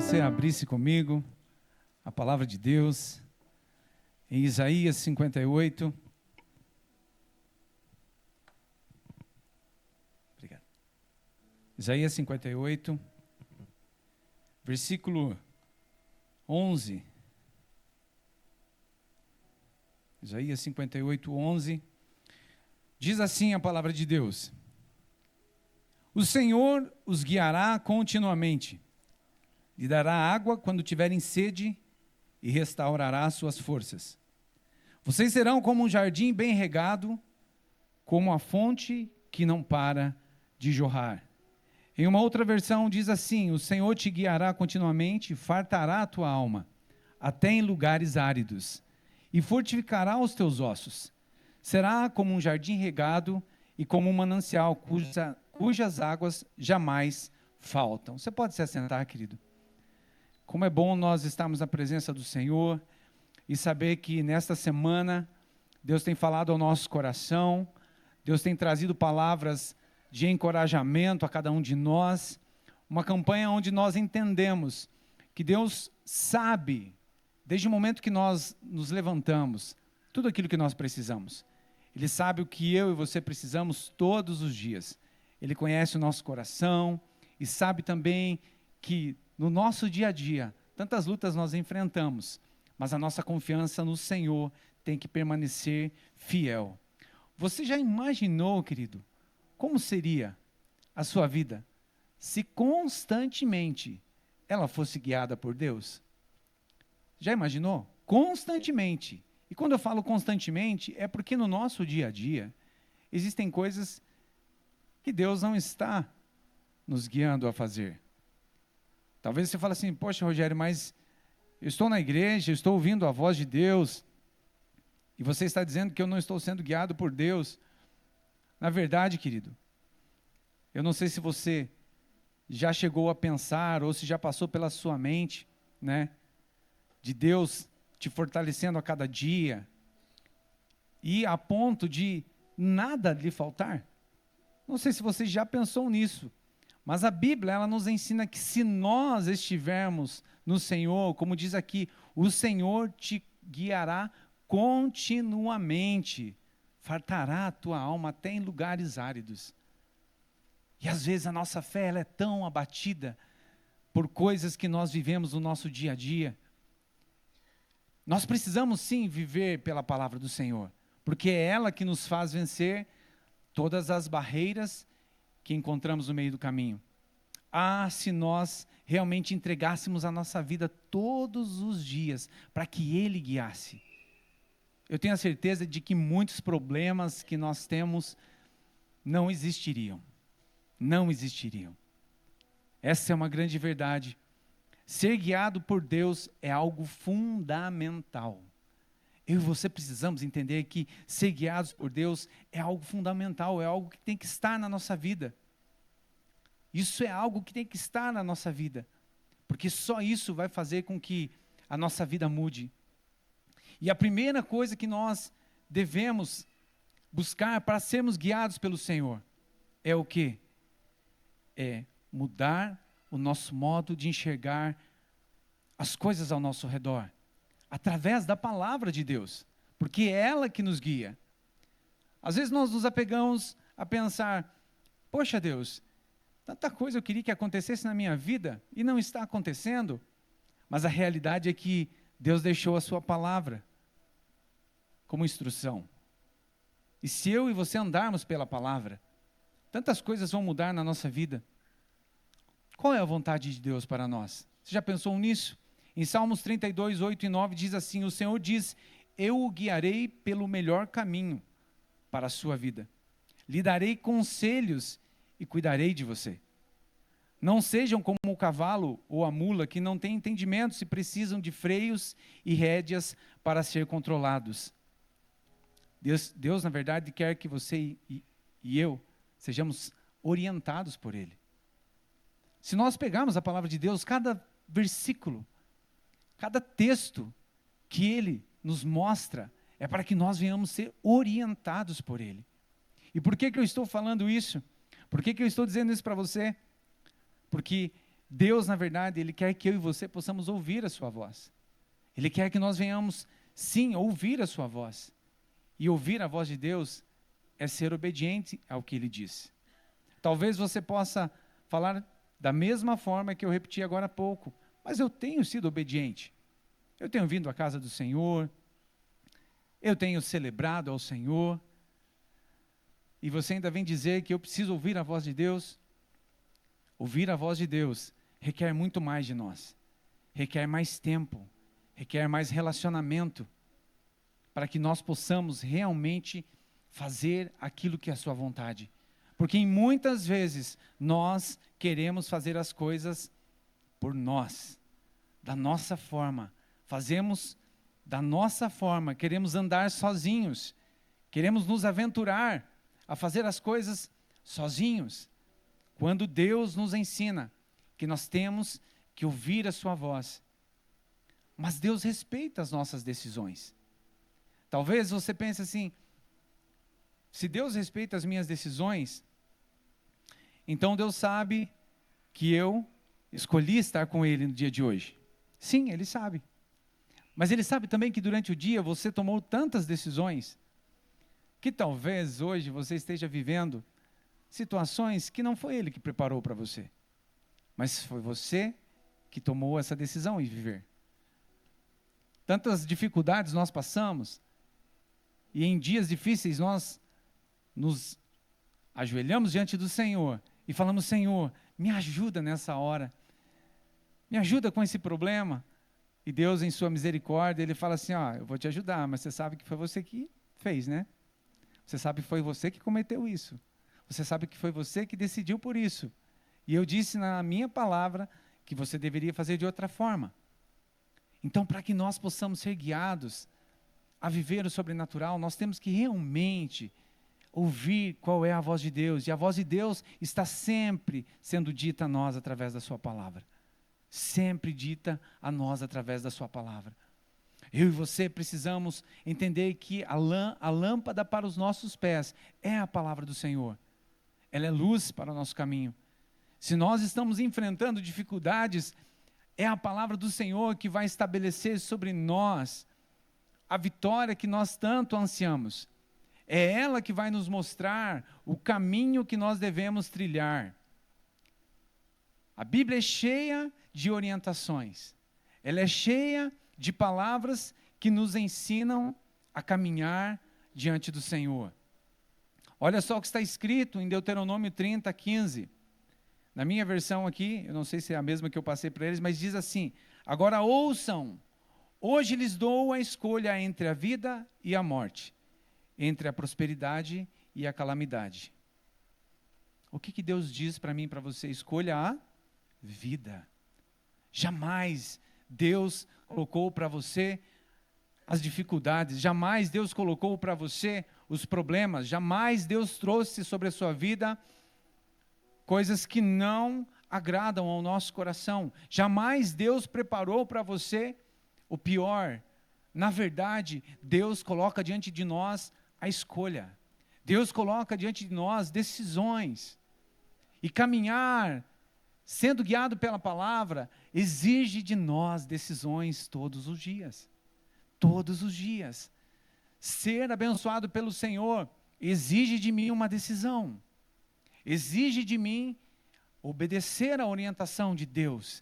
você abrisse comigo a palavra de Deus em Isaías 58. Obrigado. Isaías 58, versículo 11. Isaías 58, 11. Diz assim a palavra de Deus: O Senhor os guiará continuamente, lhe dará água quando tiverem sede e restaurará suas forças. Vocês serão como um jardim bem regado, como a fonte que não para de jorrar. Em uma outra versão diz assim: O Senhor te guiará continuamente, fartará a tua alma, até em lugares áridos, e fortificará os teus ossos. Será como um jardim regado e como um manancial cujas águas jamais faltam. Você pode se assentar, querido? Como é bom nós estarmos na presença do Senhor e saber que nesta semana Deus tem falado ao nosso coração, Deus tem trazido palavras de encorajamento a cada um de nós, uma campanha onde nós entendemos que Deus sabe, desde o momento que nós nos levantamos, tudo aquilo que nós precisamos. Ele sabe o que eu e você precisamos todos os dias. Ele conhece o nosso coração e sabe também que no nosso dia a dia, tantas lutas nós enfrentamos, mas a nossa confiança no Senhor tem que permanecer fiel. Você já imaginou, querido, como seria a sua vida se constantemente ela fosse guiada por Deus? Já imaginou? Constantemente. E quando eu falo constantemente, é porque no nosso dia a dia existem coisas que Deus não está nos guiando a fazer. Talvez você fale assim: poxa, Rogério, mas eu estou na igreja, eu estou ouvindo a voz de Deus, e você está dizendo que eu não estou sendo guiado por Deus. Na verdade, querido, eu não sei se você já chegou a pensar, ou se já passou pela sua mente, né, de Deus te fortalecendo a cada dia, e a ponto de nada lhe faltar. Não sei se você já pensou nisso, mas a Bíblia, ela nos ensina que se nós estivermos no Senhor, como diz aqui, o Senhor te guiará continuamente, fartará a tua alma até em lugares áridos. E às vezes a nossa fé, ela é tão abatida por coisas que nós vivemos no nosso dia a dia. Nós precisamos sim viver pela palavra do Senhor, porque é ela que nos faz vencer todas as barreiras que encontramos no meio do caminho. Ah, se nós realmente entregássemos a nossa vida todos os dias para que Ele guiasse. Eu tenho a certeza de que muitos problemas que nós temos não existiriam. Não existiriam. Essa é uma grande verdade. Ser guiado por Deus é algo fundamental. Eu e você precisamos entender que ser guiados por Deus é algo fundamental, é algo que tem que estar na nossa vida. Isso é algo que tem que estar na nossa vida, porque só isso vai fazer com que a nossa vida mude. E a primeira coisa que nós devemos buscar para sermos guiados pelo Senhor é o quê? É mudar o nosso modo de enxergar as coisas ao nosso redor, através da palavra de Deus, porque é ela que nos guia. Às vezes nós nos apegamos a pensar: poxa Deus, tanta coisa eu queria que acontecesse na minha vida e não está acontecendo. Mas a realidade é que Deus deixou a sua palavra como instrução. E se eu e você andarmos pela palavra, tantas coisas vão mudar na nossa vida. Qual é a vontade de Deus para nós? Você já pensou nisso? Em Salmos 32, 8 e 9 diz assim: o Senhor diz: eu o guiarei pelo melhor caminho para a sua vida. Lhe darei conselhos e cuidarei de você. Não sejam como o cavalo ou a mula que não têm entendimento se precisam de freios e rédeas para ser controlados. Deus, na verdade, quer que você e eu sejamos orientados por Ele. Se nós pegarmos a palavra de Deus, cada versículo, cada texto que Ele nos mostra, é para que nós venhamos ser orientados por Ele. E por que eu estou falando isso? Por que eu estou dizendo isso para você? Porque Deus, na verdade, Ele quer que eu e você possamos ouvir a sua voz. Ele quer que nós venhamos, sim, ouvir a sua voz. E ouvir a voz de Deus é ser obediente ao que Ele diz. Talvez você possa falar da mesma forma que eu repeti agora há pouco, mas eu tenho sido obediente. Eu tenho vindo à casa do Senhor, eu tenho celebrado ao Senhor, e você ainda vem dizer que eu preciso ouvir a voz de Deus? Ouvir a voz de Deus requer muito mais de nós, requer mais tempo, requer mais relacionamento, para que nós possamos realmente fazer aquilo que é a sua vontade. Porque muitas vezes nós queremos fazer as coisas por nós, da nossa forma, fazemos da nossa forma, queremos andar sozinhos, queremos nos aventurar a fazer as coisas sozinhos, quando Deus nos ensina que nós temos que ouvir a sua voz. Mas Deus respeita as nossas decisões. Talvez você pense assim, se Deus respeita as minhas decisões, então Deus sabe que eu escolhi estar com Ele no dia de hoje. Sim, Ele sabe. Mas Ele sabe também que durante o dia você tomou tantas decisões, que talvez hoje você esteja vivendo situações que não foi Ele que preparou para você, mas foi você que tomou essa decisão em viver. Tantas dificuldades nós passamos, e em dias difíceis nós nos ajoelhamos diante do Senhor e falamos: Senhor, me ajuda nessa hora, me ajuda com esse problema. E Deus, em sua misericórdia, Ele fala assim: eu vou te ajudar, mas você sabe que foi você que fez, né? Você sabe que foi você que cometeu isso. Você sabe que foi você que decidiu por isso. E eu disse na minha palavra que você deveria fazer de outra forma. Então, para que nós possamos ser guiados a viver o sobrenatural, nós temos que realmente ouvir qual é a voz de Deus. E a voz de Deus está sempre sendo dita a nós através da sua palavra. Sempre dita a nós através da sua palavra. Eu e você precisamos entender que a lâmpada para os nossos pés é a palavra do Senhor. Ela é luz para o nosso caminho. Se nós estamos enfrentando dificuldades, é a palavra do Senhor que vai estabelecer sobre nós a vitória que nós tanto ansiamos. É ela que vai nos mostrar o caminho que nós devemos trilhar. A Bíblia é cheia de orientações. Ela é cheia de palavras que nos ensinam a caminhar diante do Senhor. Olha só o que está escrito em Deuteronômio 30, 15. Na minha versão aqui, eu não sei se é a mesma que eu passei para eles, mas diz assim: agora ouçam, hoje lhes dou a escolha entre a vida e a morte, entre a prosperidade e a calamidade. O que Deus diz para mim e para você? Escolha a vida. Jamais Deus colocou para você as dificuldades, jamais Deus colocou para você os problemas, jamais Deus trouxe sobre a sua vida coisas que não agradam ao nosso coração, jamais Deus preparou para você o pior. Na verdade, Deus coloca diante de nós a escolha, Deus coloca diante de nós decisões, e caminhar sendo guiado pela palavra exige de nós decisões todos os dias. Todos os dias. Ser abençoado pelo Senhor exige de mim uma decisão. Exige de mim obedecer à orientação de Deus.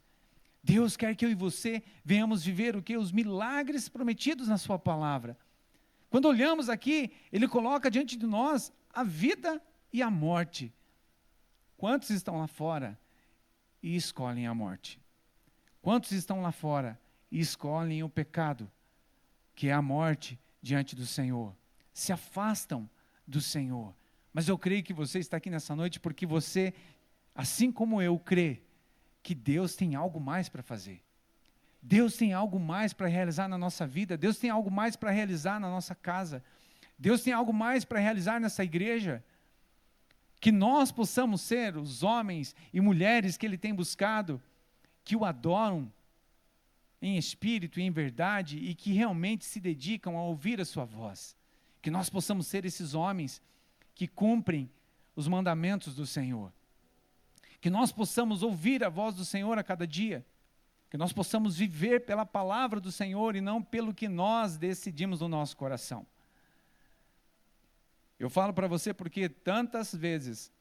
Deus quer que eu e você venhamos viver o que? Os milagres prometidos na sua palavra. Quando olhamos aqui, Ele coloca diante de nós a vida e a morte. Quantos estão lá fora e escolhem a morte? Quantos estão lá fora e escolhem o pecado, que é a morte diante do Senhor? Se afastam do Senhor. Mas eu creio que você está aqui nessa noite porque você, assim como eu, crê que Deus tem algo mais para fazer. Deus tem algo mais para realizar na nossa vida. Deus tem algo mais para realizar na nossa casa. Deus tem algo mais para realizar nessa igreja. Que nós possamos ser os homens e mulheres que Ele tem buscado, que o adoram em espírito e em verdade e que realmente se dedicam a ouvir a sua voz. Que nós possamos ser esses homens que cumprem os mandamentos do Senhor. Que nós possamos ouvir a voz do Senhor a cada dia. Que nós possamos viver pela palavra do Senhor e não pelo que nós decidimos no nosso coração. Eu falo para você porque tantas vezes,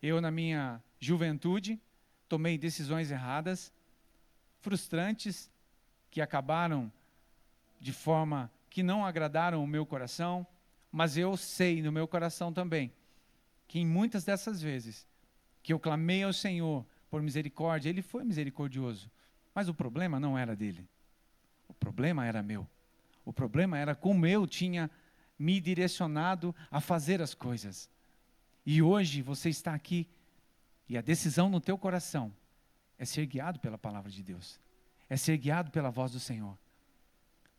eu na minha juventude tomei decisões erradas, frustrantes, que acabaram de forma que não agradaram o meu coração, mas eu sei no meu coração também, que em muitas dessas vezes, que eu clamei ao Senhor por misericórdia, Ele foi misericordioso, mas o problema não era dele, o problema era meu, o problema era como eu tinha me direcionado a fazer as coisas, e hoje você está aqui, e a decisão no teu coração é ser guiado pela palavra de Deus, é ser guiado pela voz do Senhor.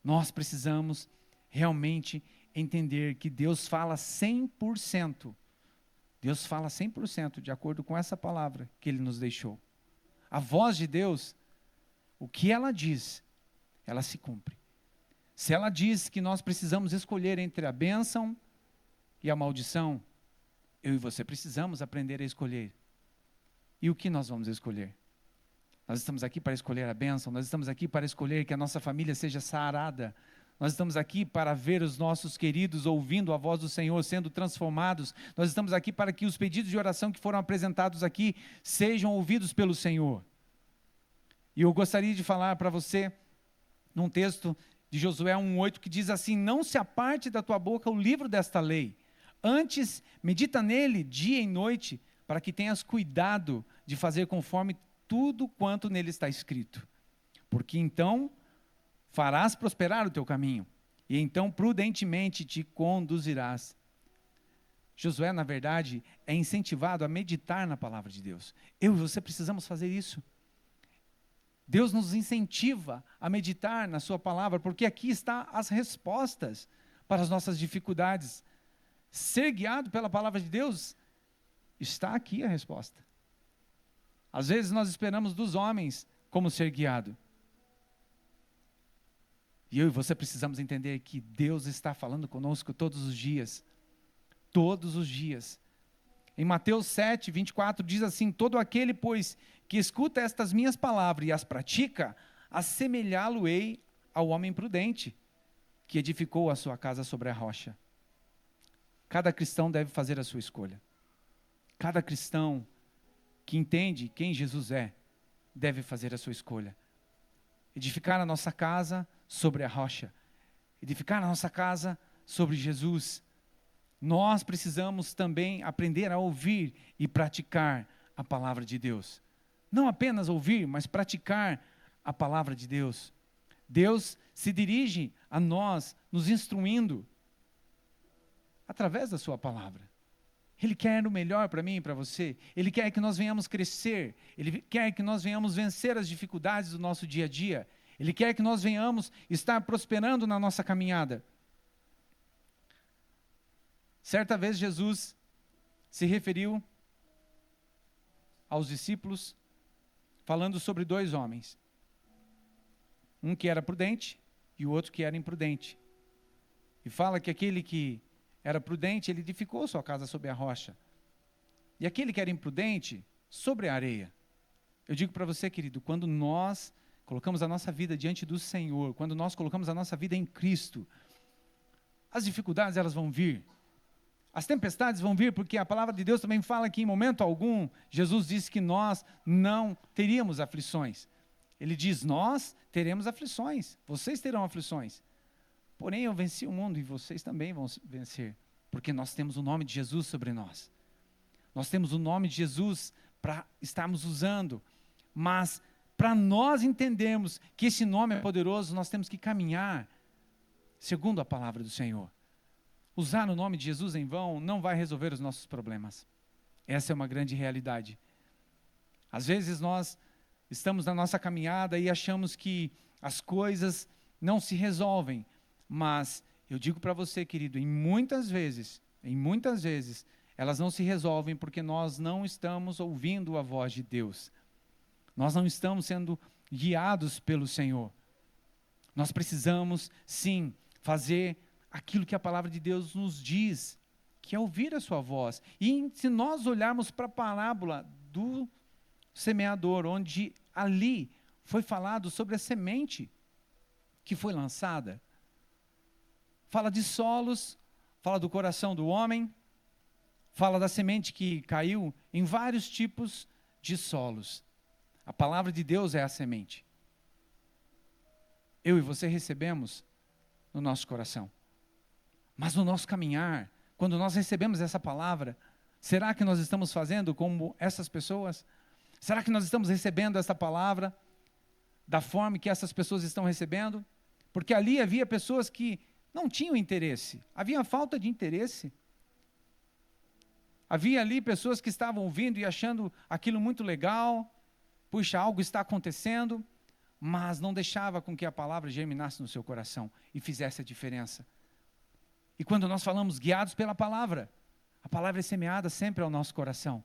Nós precisamos realmente entender que Deus fala 100%. Deus fala 100% de acordo com essa palavra que Ele nos deixou. A voz de Deus, o que ela diz, ela se cumpre. Se ela diz que nós precisamos escolher entre a bênção e a maldição, eu e você precisamos aprender a escolher. E o que nós vamos escolher? Nós estamos aqui para escolher a bênção, nós estamos aqui para escolher que a nossa família seja sarada, nós estamos aqui para ver os nossos queridos ouvindo a voz do Senhor, sendo transformados, nós estamos aqui para que os pedidos de oração que foram apresentados aqui sejam ouvidos pelo Senhor. E eu gostaria de falar para você, num texto de Josué 1:8, que diz assim: não se aparte da tua boca o livro desta lei, antes medita nele dia e noite, para que tenhas cuidado de fazer conforme tudo quanto nele está escrito, porque então farás prosperar o teu caminho, e então prudentemente te conduzirás. Josué, na verdade, é incentivado a meditar na palavra de Deus. Eu e você precisamos fazer isso. Deus nos incentiva a meditar na sua palavra, porque aqui está as respostas para as nossas dificuldades. Ser guiado pela palavra de Deus, está aqui a resposta. Às vezes nós esperamos dos homens como ser guiado. E eu e você precisamos entender que Deus está falando conosco todos os dias. Todos os dias. Em Mateus 7:24 diz assim: todo aquele, pois, que escuta estas minhas palavras e as pratica, assemelhá-lo-ei ao homem prudente, que edificou a sua casa sobre a rocha. Cada cristão deve fazer a sua escolha. Cada cristão que entende quem Jesus é, deve fazer a sua escolha. Edificar a nossa casa sobre a rocha. Edificar a nossa casa sobre Jesus. Nós precisamos também aprender a ouvir e praticar a palavra de Deus. Não apenas ouvir, mas praticar a palavra de Deus. Deus se dirige a nós, nos instruindo através da sua palavra. Ele quer o melhor para mim e para você. Ele quer que nós venhamos crescer. Ele quer que nós venhamos vencer as dificuldades do nosso dia a dia. Ele quer que nós venhamos estar prosperando na nossa caminhada. Certa vez Jesus se referiu aos discípulos falando sobre dois homens. Um que era prudente e o outro que era imprudente. E fala que aquele que era prudente, ele edificou sua casa sobre a rocha. E aquele que era imprudente, sobre a areia. Eu digo para você, querido, quando nós colocamos a nossa vida diante do Senhor, quando nós colocamos a nossa vida em Cristo, as dificuldades elas vão vir. As tempestades vão vir, porque a palavra de Deus também fala que em momento algum, Jesus disse que nós não teríamos aflições. Ele diz, nós teremos aflições, vocês terão aflições. Porém, eu venci o mundo e vocês também vão vencer, porque nós temos o nome de Jesus sobre nós. Nós temos o nome de Jesus para estarmos usando, mas para nós entendermos que esse nome é poderoso, nós temos que caminhar segundo a palavra do Senhor. Usar o nome de Jesus em vão não vai resolver os nossos problemas. Essa é uma grande realidade. Às vezes nós estamos na nossa caminhada e achamos que as coisas não se resolvem. Mas eu digo para você, querido, em muitas vezes, elas não se resolvem porque nós não estamos ouvindo a voz de Deus. Nós não estamos sendo guiados pelo Senhor. Nós precisamos, sim, fazer aquilo que a palavra de Deus nos diz que é ouvir a sua voz. E se nós olharmos para a parábola do semeador, onde ali foi falado sobre a semente que foi lançada, fala de solos, fala do coração do homem, fala da semente que caiu em vários tipos de solos. A palavra de Deus é a semente. Eu e você recebemos no nosso coração. Mas no nosso caminhar, quando nós recebemos essa palavra, será que nós estamos fazendo como essas pessoas? Será que nós estamos recebendo essa palavra da forma que essas pessoas estão recebendo? Porque ali havia pessoas que não tinham interesse, havia falta de interesse. Havia ali pessoas que estavam ouvindo e achando aquilo muito legal, puxa, algo está acontecendo, mas não deixava com que a palavra germinasse no seu coração e fizesse a diferença. E quando nós falamos guiados pela palavra, a palavra é semeada sempre ao nosso coração.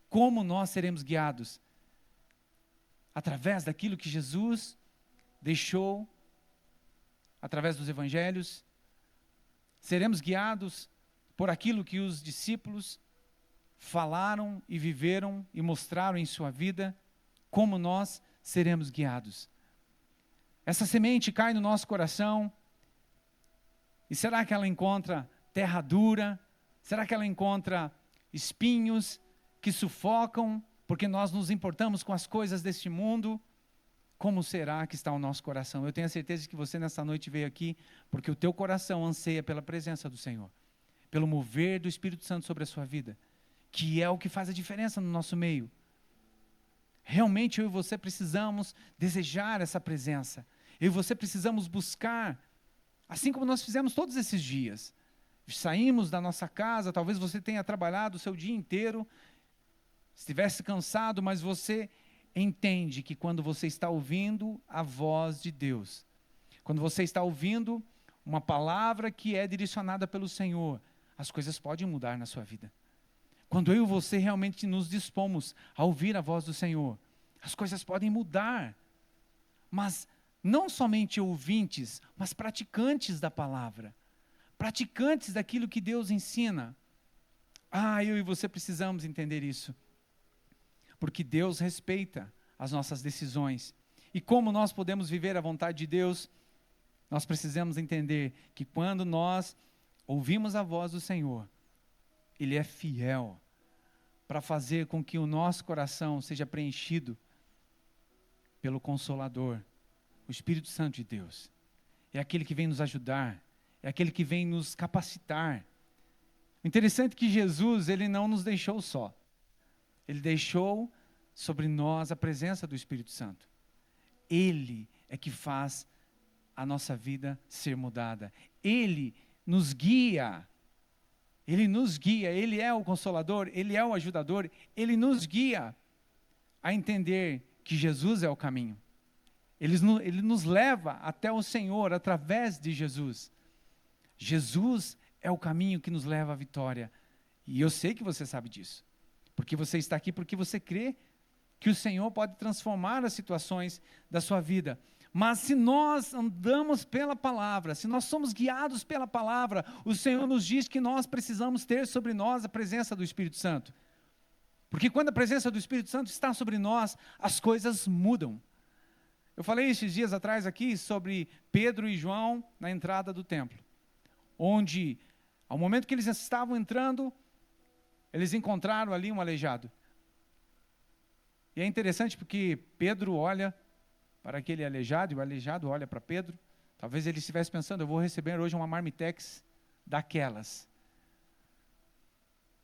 Como nós seremos guiados? Através daquilo que Jesus deixou, através dos evangelhos. Seremos guiados por aquilo que os discípulos falaram e viveram e mostraram em sua vida. Como nós seremos guiados? Essa semente cai no nosso coração. E será que ela encontra terra dura? Será que ela encontra espinhos que sufocam, porque nós nos importamos com as coisas deste mundo? Como será que está o nosso coração? Eu tenho a certeza que você nessa noite veio aqui, porque o teu coração anseia pela presença do Senhor, pelo mover do Espírito Santo sobre a sua vida, que é o que faz a diferença no nosso meio. Realmente eu e você precisamos desejar essa presença. Eu e você precisamos buscar, assim como nós fizemos todos esses dias. Saímos da nossa casa, talvez você tenha trabalhado o seu dia inteiro, estivesse cansado, mas você entende que quando você está ouvindo a voz de Deus, quando você está ouvindo uma palavra que é direcionada pelo Senhor, as coisas podem mudar na sua vida. Quando eu e você realmente nos dispomos a ouvir a voz do Senhor, as coisas podem mudar. Mas não somente ouvintes, mas praticantes da palavra. Praticantes daquilo que Deus ensina. Eu e você precisamos entender isso. Porque Deus respeita as nossas decisões. E como nós podemos viver a vontade de Deus, nós precisamos entender que quando nós ouvimos a voz do Senhor, Ele é fiel para fazer com que o nosso coração seja preenchido pelo Consolador, o Espírito Santo de Deus. É aquele que vem nos ajudar, é aquele que vem nos capacitar. O interessante é que Jesus, Ele não nos deixou só. Ele deixou sobre nós a presença do Espírito Santo. Ele é que faz a nossa vida ser mudada. Ele nos guia. Ele nos guia. Ele é o Consolador, Ele é o ajudador. Ele nos guia a entender que Jesus é o caminho. Ele nos leva até o Senhor através de Jesus. Jesus é o caminho que nos leva à vitória. E eu sei que você sabe disso. Porque você está aqui porque você crê que o Senhor pode transformar as situações da sua vida. Mas se nós andamos pela palavra, se nós somos guiados pela palavra, o Senhor nos diz que nós precisamos ter sobre nós a presença do Espírito Santo. Porque quando a presença do Espírito Santo está sobre nós, as coisas mudam. Eu falei esses dias atrás aqui sobre Pedro e João na entrada do templo. Onde, ao momento que eles estavam entrando, eles encontraram ali um aleijado. E é interessante porque Pedro olha para aquele aleijado, e o aleijado olha para Pedro. Talvez ele estivesse pensando, eu vou receber hoje uma marmitex daquelas,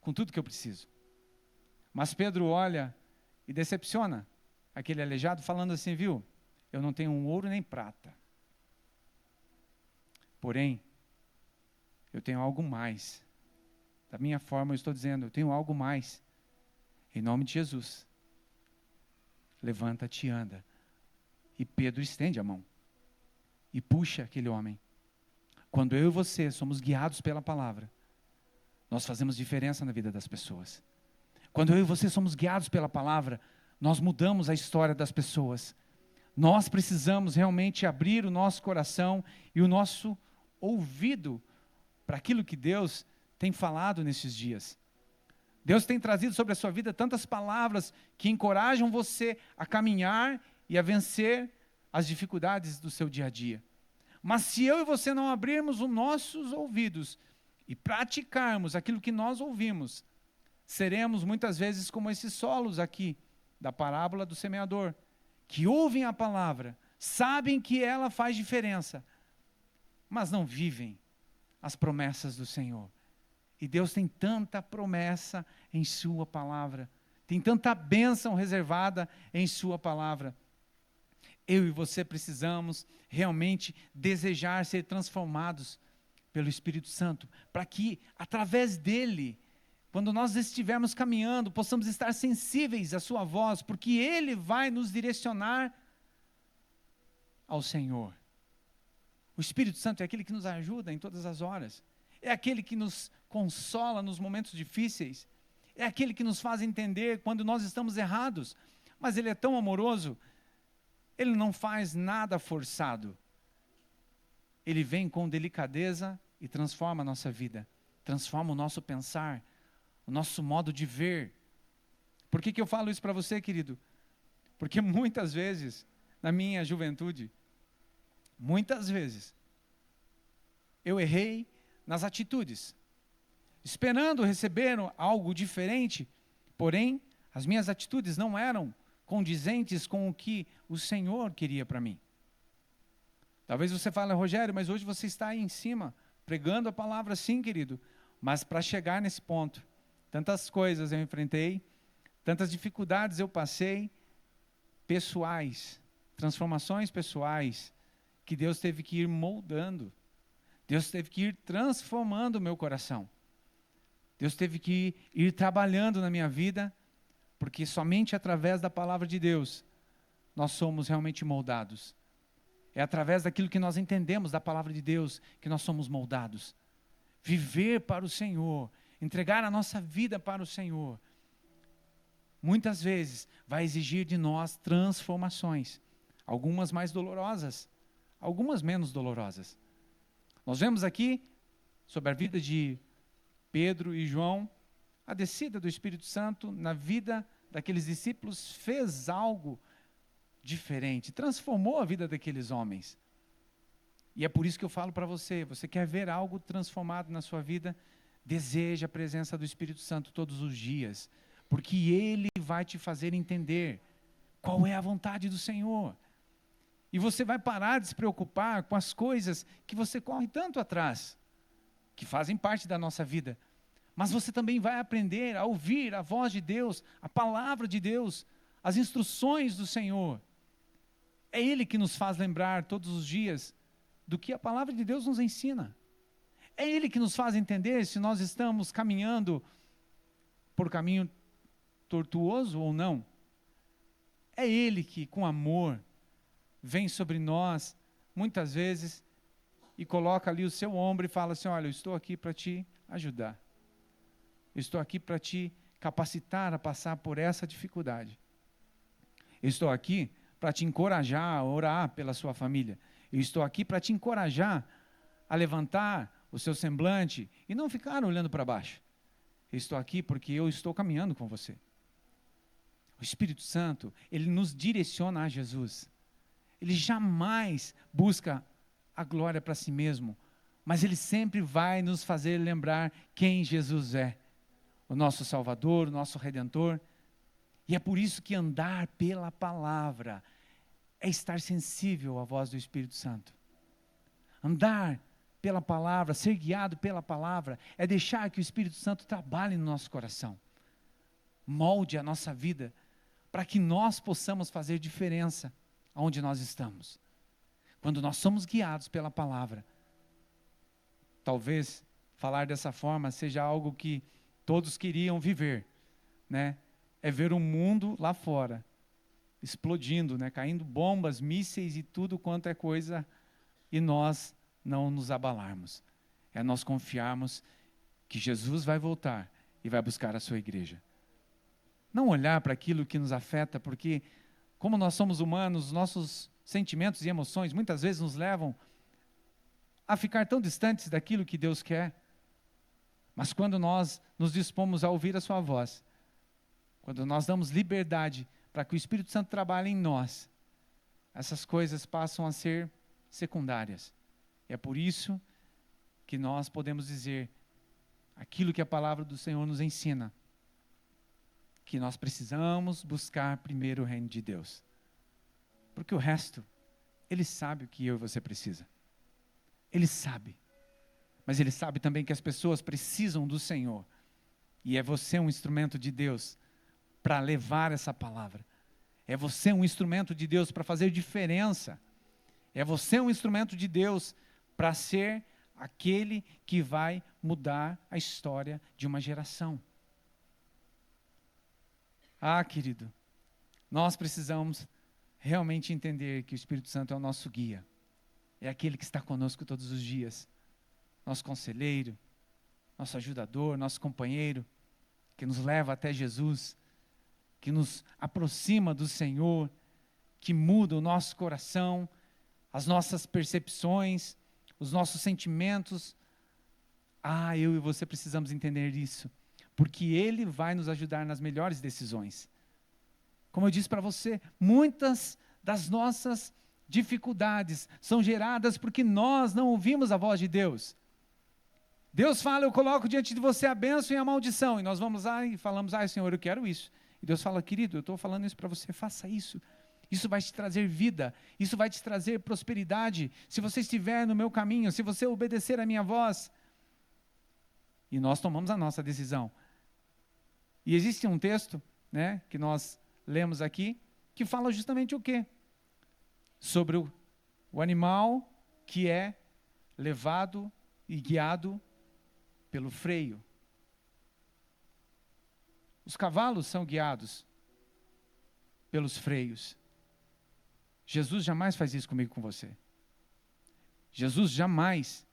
com tudo que eu preciso. Mas Pedro olha e decepciona aquele aleijado, falando assim, viu, eu não tenho um ouro nem prata. Porém, eu tenho algo mais. Da minha forma eu estou dizendo, eu tenho algo mais. Em nome de Jesus. Levanta-te e anda. E Pedro estende a mão. E puxa aquele homem. Quando eu e você somos guiados pela palavra, nós fazemos diferença na vida das pessoas. Quando eu e você somos guiados pela palavra, nós mudamos a história das pessoas. Nós precisamos realmente abrir o nosso coração e o nosso ouvido para aquilo que Deus tem falado nesses dias. Deus tem trazido sobre a sua vida tantas palavras que encorajam você a caminhar e a vencer as dificuldades do seu dia a dia. Mas se eu e você não abrirmos os nossos ouvidos e praticarmos aquilo que nós ouvimos, seremos muitas vezes como esses solos aqui da parábola do semeador, que ouvem a palavra, sabem que ela faz diferença, mas não vivem as promessas do Senhor. E Deus tem tanta promessa em sua palavra, tem tanta bênção reservada em sua palavra. Eu e você precisamos realmente desejar ser transformados pelo Espírito Santo, para que através dele, quando nós estivermos caminhando, possamos estar sensíveis à sua voz, porque ele vai nos direcionar ao Senhor. O Espírito Santo é aquele que nos ajuda em todas as horas, é aquele que nos consola nos momentos difíceis, é aquele que nos faz entender quando nós estamos errados, mas ele é tão amoroso, ele não faz nada forçado, ele vem com delicadeza e transforma a nossa vida, transforma o nosso pensar, o nosso modo de ver. Por que eu falo isso para você, querido? Porque muitas vezes, na minha juventude, muitas vezes, eu errei nas atitudes, esperando receber algo diferente, porém, as minhas atitudes não eram condizentes com o que o Senhor queria para mim. Talvez você fale, Rogério, mas hoje você está aí em cima, pregando a palavra, sim, querido, mas para chegar nesse ponto, tantas coisas eu enfrentei, tantas dificuldades eu passei, pessoais, transformações pessoais, que Deus teve que ir moldando, Deus teve que ir transformando o meu coração, Deus teve que ir trabalhando na minha vida, porque somente através da palavra de Deus, nós somos realmente moldados. É através daquilo que nós entendemos da palavra de Deus, que nós somos moldados. Viver para o Senhor, entregar a nossa vida para o Senhor, muitas vezes vai exigir de nós transformações, algumas mais dolorosas, algumas menos dolorosas. Nós vemos aqui, sobre a vida de Pedro e João, a descida do Espírito Santo na vida daqueles discípulos fez algo diferente, transformou a vida daqueles homens. E é por isso que eu falo para você, você quer ver algo transformado na sua vida, deseja a presença do Espírito Santo todos os dias, porque ele vai te fazer entender qual é a vontade do Senhor. E você vai parar de se preocupar com as coisas que você corre tanto atrás, que fazem parte da nossa vida. Mas você também vai aprender a ouvir a voz de Deus, a palavra de Deus, as instruções do Senhor. É Ele que nos faz lembrar todos os dias do que a palavra de Deus nos ensina. É Ele que nos faz entender se nós estamos caminhando por caminho tortuoso ou não. É Ele que, com amor, vem sobre nós, muitas vezes, e coloca ali o seu ombro e fala assim, olha, eu estou aqui para te ajudar. Eu estou aqui para te capacitar a passar por essa dificuldade. Eu estou aqui para te encorajar a orar pela sua família. Eu estou aqui para te encorajar a levantar o seu semblante e não ficar olhando para baixo. Eu estou aqui porque eu estou caminhando com você. O Espírito Santo, ele nos direciona a Jesus. Ele jamais busca a glória para si mesmo, mas ele sempre vai nos fazer lembrar quem Jesus é. O nosso Salvador, o nosso Redentor. E é por isso que andar pela palavra é estar sensível à voz do Espírito Santo. Andar pela palavra, ser guiado pela palavra, é deixar que o Espírito Santo trabalhe no nosso coração. Molde a nossa vida, para que nós possamos fazer diferença onde nós estamos. Quando nós somos guiados pela palavra, talvez falar dessa forma seja algo que todos queriam viver, né? É ver o mundo lá fora, explodindo, né? Caindo bombas, mísseis e tudo quanto é coisa, e nós não nos abalarmos. É nós confiarmos que Jesus vai voltar e vai buscar a sua igreja. Não olhar para aquilo que nos afeta, porque como nós somos humanos, nossos sentimentos e emoções muitas vezes nos levam a ficar tão distantes daquilo que Deus quer. Mas quando nós nos dispomos a ouvir a sua voz, quando nós damos liberdade para que o Espírito Santo trabalhe em nós, essas coisas passam a ser secundárias. E é por isso que nós podemos dizer aquilo que a palavra do Senhor nos ensina, que nós precisamos buscar primeiro o reino de Deus. Porque o resto, Ele sabe o que eu e você precisa. Ele sabe. Mas Ele sabe também que as pessoas precisam do Senhor. E é você um instrumento de Deus para levar essa palavra. É você um instrumento de Deus para fazer diferença. É você um instrumento de Deus para ser aquele que vai mudar a história de uma geração. Ah, querido, nós precisamos realmente entender que o Espírito Santo é o nosso guia. É aquele que está conosco todos os dias. Nosso conselheiro, nosso ajudador, nosso companheiro, que nos leva até Jesus, que nos aproxima do Senhor, que muda o nosso coração, as nossas percepções, os nossos sentimentos. Ah, eu e você precisamos entender isso, porque Ele vai nos ajudar nas melhores decisões. Como eu disse para você, muitas das nossas dificuldades são geradas porque nós não ouvimos a voz de Deus. Deus fala, eu coloco diante de você a bênção e a maldição, e nós vamos lá e falamos, Senhor, eu quero isso. E Deus fala, querido, eu estou falando isso para você, faça isso. Isso vai te trazer vida, isso vai te trazer prosperidade, se você estiver no meu caminho, se você obedecer a minha voz. E nós tomamos a nossa decisão. E existe um texto, que nós lemos aqui, que fala justamente o quê? Sobre o animal que é levado e guiado pelo freio. Os cavalos são guiados pelos freios. Jesus jamais faz isso comigo e com você. Jesus jamais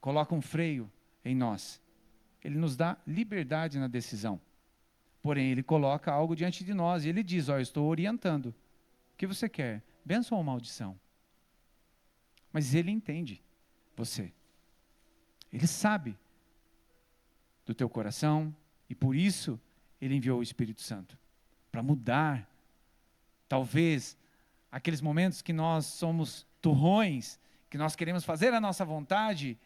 coloca um freio em nós. Ele nos dá liberdade na decisão. Porém, Ele coloca algo diante de nós e Ele diz, eu estou orientando. O que você quer? Bênção ou maldição? Mas Ele entende você. Ele sabe do teu coração e por isso Ele enviou o Espírito Santo para mudar, talvez, aqueles momentos que nós somos turrões, que nós queremos fazer a nossa vontade.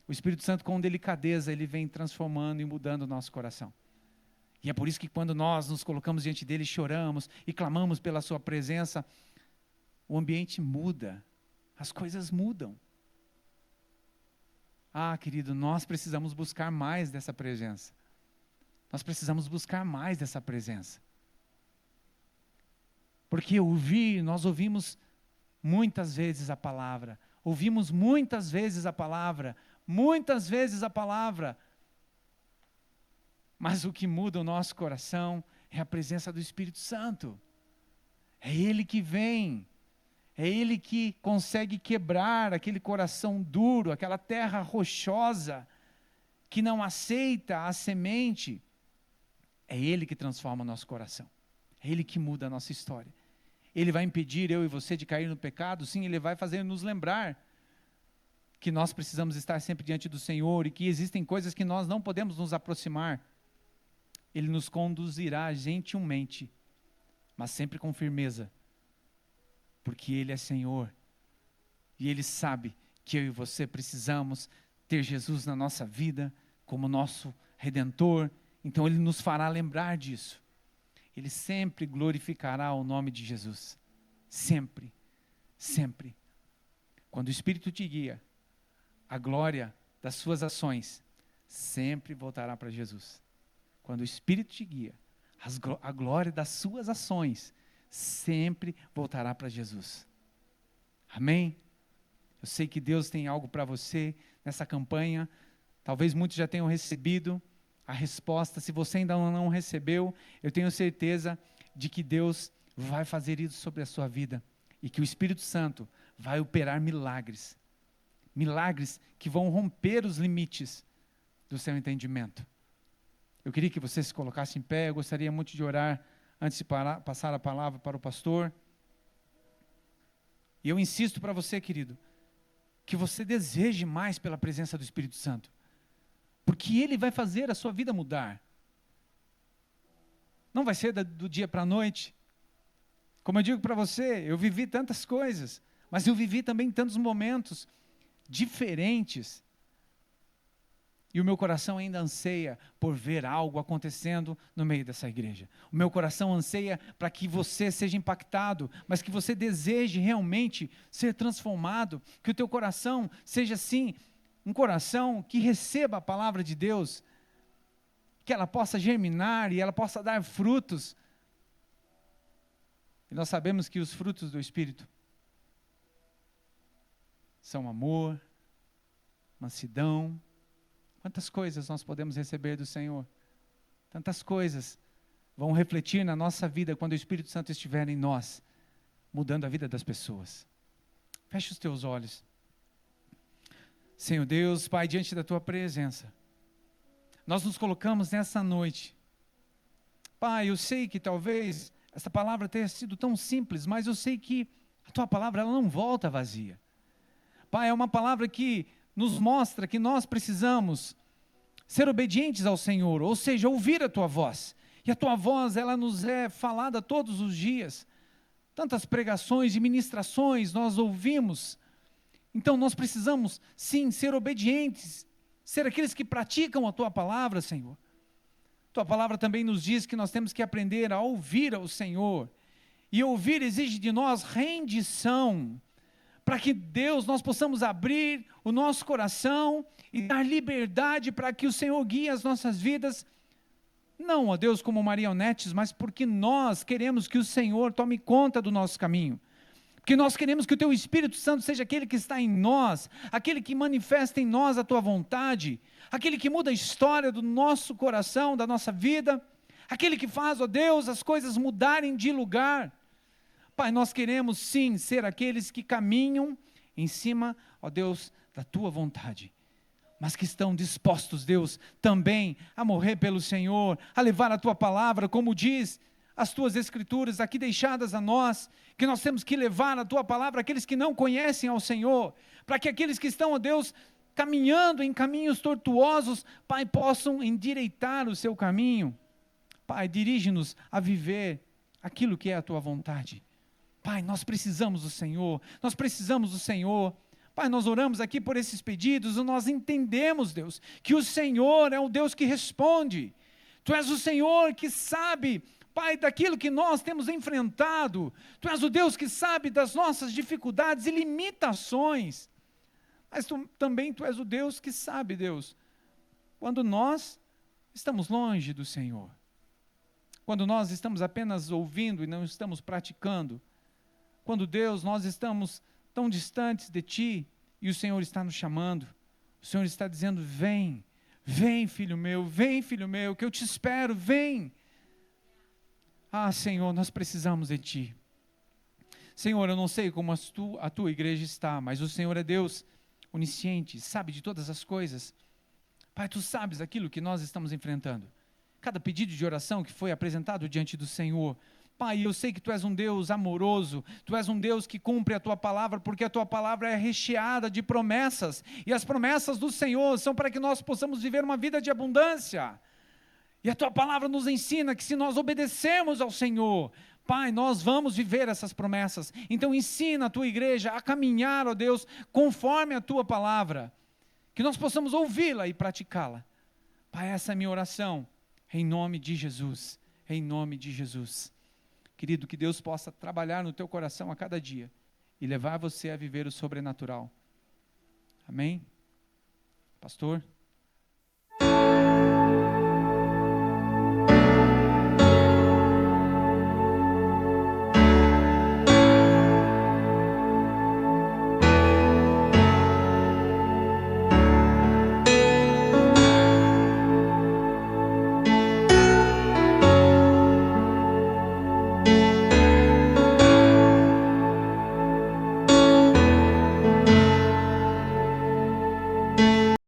O Espírito Santo, com delicadeza, Ele vem transformando e mudando o nosso coração. E é por isso que quando nós nos colocamos diante dEle, choramos e clamamos pela sua presença, o ambiente muda, as coisas mudam. Ah, querido, nós precisamos buscar mais dessa presença. Nós precisamos buscar mais dessa presença. Porque nós ouvimos muitas vezes a palavra, ouvimos muitas vezes a palavra, mas o que muda o nosso coração é a presença do Espírito Santo. É Ele que vem, é Ele que consegue quebrar aquele coração duro, aquela terra rochosa, que não aceita a semente. É Ele que transforma o nosso coração, é Ele que muda a nossa história. Ele vai impedir eu e você de cair no pecado? Sim, Ele vai fazer nos lembrar que nós precisamos estar sempre diante do Senhor e que existem coisas que nós não podemos nos aproximar. Ele nos conduzirá gentilmente, mas sempre com firmeza, porque Ele é Senhor e Ele sabe que eu e você precisamos ter Jesus na nossa vida como nosso Redentor, então Ele nos fará lembrar disso. Ele sempre glorificará o nome de Jesus. Sempre, sempre. Quando o Espírito te guia, a glória das suas ações sempre voltará para Jesus. Quando o Espírito te guia, a glória das suas ações sempre voltará para Jesus. Amém? Eu sei que Deus tem algo para você nessa campanha. Talvez muitos já tenham recebido a resposta. Se você ainda não recebeu, eu tenho certeza de que Deus vai fazer isso sobre a sua vida e que o Espírito Santo vai operar milagres. Milagres que vão romper os limites do seu entendimento. Eu queria que você se colocasse em pé. Eu gostaria muito de orar antes de passar a palavra para o pastor. E eu insisto para você, querido, que você deseje mais pela presença do Espírito Santo. porque Ele vai fazer a sua vida mudar. Não vai ser do dia para a noite. Como eu digo para você, eu vivi tantas coisas, mas eu vivi também tantos momentos diferentes. E o meu coração ainda anseia por ver algo acontecendo no meio dessa igreja. O meu coração anseia para que você seja impactado, mas que você deseje realmente ser transformado, que o teu coração seja assim, um coração que receba a palavra de Deus, que ela possa germinar e ela possa dar frutos. E nós sabemos que os frutos do Espírito são amor, mansidão. Quantas coisas nós podemos receber do Senhor? Tantas coisas vão refletir na nossa vida quando o Espírito Santo estiver em nós, mudando a vida das pessoas. Feche os teus olhos. Senhor Deus, Pai, diante da Tua presença, nós nos colocamos nessa noite. Pai, eu sei que talvez essa palavra tenha sido tão simples, mas eu sei que a Tua palavra ela não volta vazia. Pai, é uma palavra que nos mostra que nós precisamos ser obedientes ao Senhor, ou seja, ouvir a Tua voz. E a Tua voz, ela nos é falada todos os dias. Tantas pregações e ministrações nós ouvimos. Então nós precisamos, sim, ser obedientes, ser aqueles que praticam a Tua palavra, Senhor. Tua palavra também nos diz que nós temos que aprender a ouvir ao Senhor. E ouvir exige de nós rendição, para que Deus, nós possamos abrir o nosso coração e dar liberdade para que o Senhor guie as nossas vidas, não, ó Deus, como marionetes, mas porque nós queremos que o Senhor tome conta do nosso caminho, porque nós queremos que o Teu Espírito Santo seja aquele que está em nós, aquele que manifesta em nós a Tua vontade, aquele que muda a história do nosso coração, da nossa vida, aquele que faz, ó Deus, as coisas mudarem de lugar. Pai, nós queremos sim ser aqueles que caminham em cima, ó Deus, da Tua vontade, mas que estão dispostos, Deus, também a morrer pelo Senhor, a levar a Tua palavra, como diz as Tuas Escrituras aqui deixadas a nós, que nós temos que levar a Tua palavra àqueles que não conhecem ao Senhor, para que aqueles que estão, ó Deus, caminhando em caminhos tortuosos, Pai, possam endireitar o seu caminho. Pai, dirige-nos a viver aquilo que é a Tua vontade. Pai, nós precisamos do Senhor, nós precisamos do Senhor. Pai, nós oramos aqui por esses pedidos, e nós entendemos, Deus, que o Senhor é o Deus que responde. Tu és o Senhor que sabe, Pai, daquilo que nós temos enfrentado. Tu és o Deus que sabe das nossas dificuldades e limitações. Mas também Tu és o Deus que sabe, Deus, quando nós estamos longe do Senhor. Quando nós estamos apenas ouvindo e não estamos praticando. Quando, Deus, nós estamos tão distantes de Ti e o Senhor está nos chamando, o Senhor está dizendo, vem, vem filho meu, que eu te espero, vem. Ah, Senhor, nós precisamos de Ti. Senhor, eu não sei como a Tua igreja está, mas o Senhor é Deus onisciente, sabe de todas as coisas. Pai, Tu sabes aquilo que nós estamos enfrentando. Cada pedido de oração que foi apresentado diante do Senhor, Pai, eu sei que Tu és um Deus amoroso, Tu és um Deus que cumpre a Tua palavra, porque a Tua palavra é recheada de promessas, e as promessas do Senhor são para que nós possamos viver uma vida de abundância, e a Tua palavra nos ensina que se nós obedecermos ao Senhor, Pai, nós vamos viver essas promessas. Então ensina a Tua igreja a caminhar, ó Deus, conforme a Tua palavra, que nós possamos ouvi-la e praticá-la. Pai, essa é a minha oração, em nome de Jesus, em nome de Jesus. Querido, que Deus possa trabalhar no teu coração a cada dia e levar você a viver o sobrenatural. Amém? Pastor?